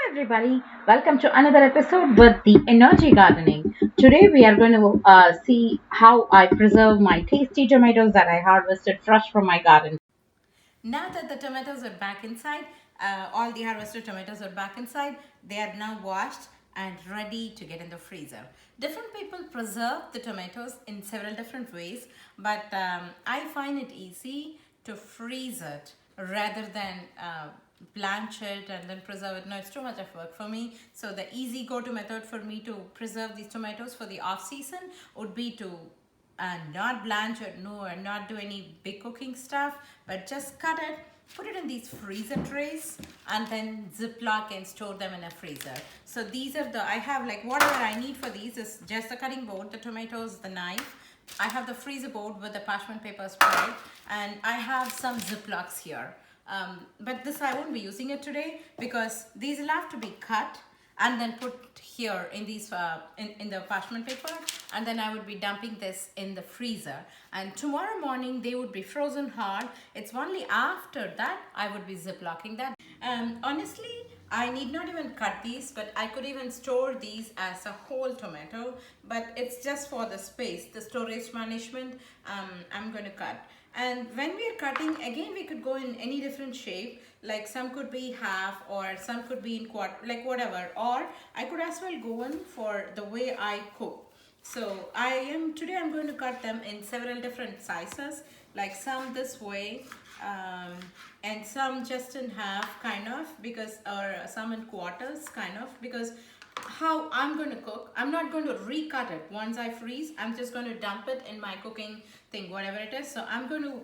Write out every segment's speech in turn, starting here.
everybody, welcome to another episode with the Energy Gardening. Today we are going to see how I preserve my tasty tomatoes that I harvested fresh from my garden. Now that the tomatoes are back inside, all the harvested tomatoes are back inside, they are now washed and ready to get in the freezer. Different people preserve the tomatoes in several different ways, but I find it easy to freeze it rather than blanch it and then preserve it. No, it's too much of work for me. So the easy go-to method for me to preserve these tomatoes for the off season would be to and not blanch or no and not do any big cooking stuff, but just cut it, put it in these freezer trays, and then ziplock and store them in a freezer. So these are the, I have like whatever I need for these is just the cutting board, the tomatoes, the knife. I have the freezer board with the parchment paper spread, and I have some ziplocs here. But this I won't be using it today because these will have to be cut and then put here in these in the parchment paper, and then I would be dumping this in the freezer, and tomorrow morning they would be frozen hard. It's only after that I would be ziplocking that. Honestly, I need not even cut these, but I could even store these as a whole tomato, but it's just for the space, the storage management. I'm going to cut. And when we are cutting, again, we could go in any different shape, like some could be half or some could be in quarter, like whatever, or I could as well go in for the way I cook. So today I'm going to cut them in several different sizes, like some this way, and some just in half kind of, because, or some in quarters kind of, because how I'm going to cook, I'm not going to recut it once I freeze. I'm just going to dump it in my cooking thing, whatever it is. So I'm going to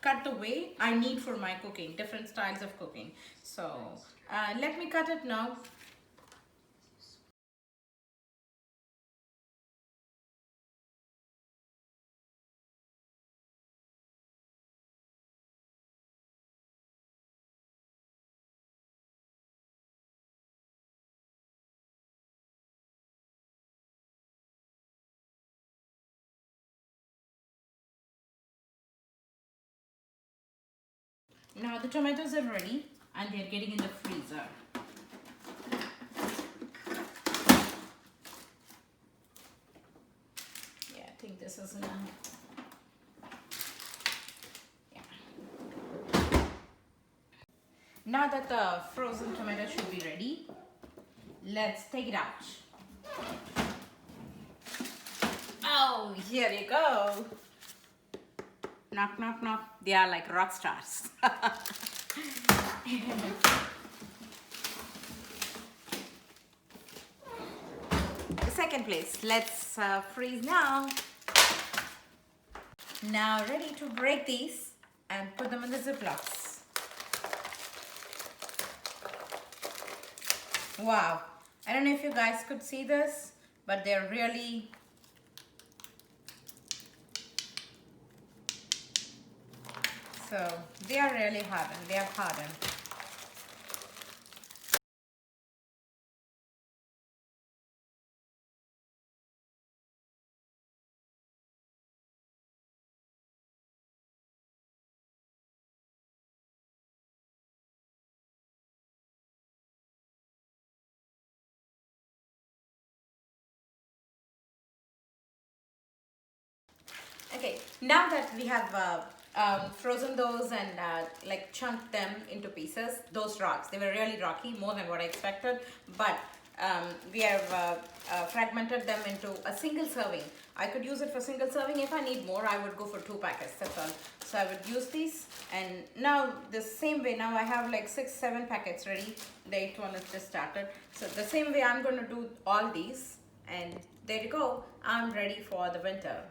cut the way I need for my cooking, different styles of cooking. So let me cut it now. Now the tomatoes are ready and they're getting in the freezer. Yeah, I think this is enough. Yeah. Now that the frozen tomato should be ready, let's take it out. Oh, here you go. Knock, knock, knock. They are like rock stars. Second place. Let's freeze now. Now ready to break these and put them in the ziplocs. Wow. I don't know if you guys could see this, but they're really so they are really hardened. They are hardened. Okay, now that we have frozen those and like chunked them into pieces, those rocks, they were really rocky, more than what I expected, but we have fragmented them into a single serving. I could use it for single serving. If I need more, I would go for 2 packets, that's all. So I would use these, and now the same way, now I have like 6-7 packets ready. The 8th one has just started. So the same way I'm going to do all these, and there you go, I'm ready for the winter.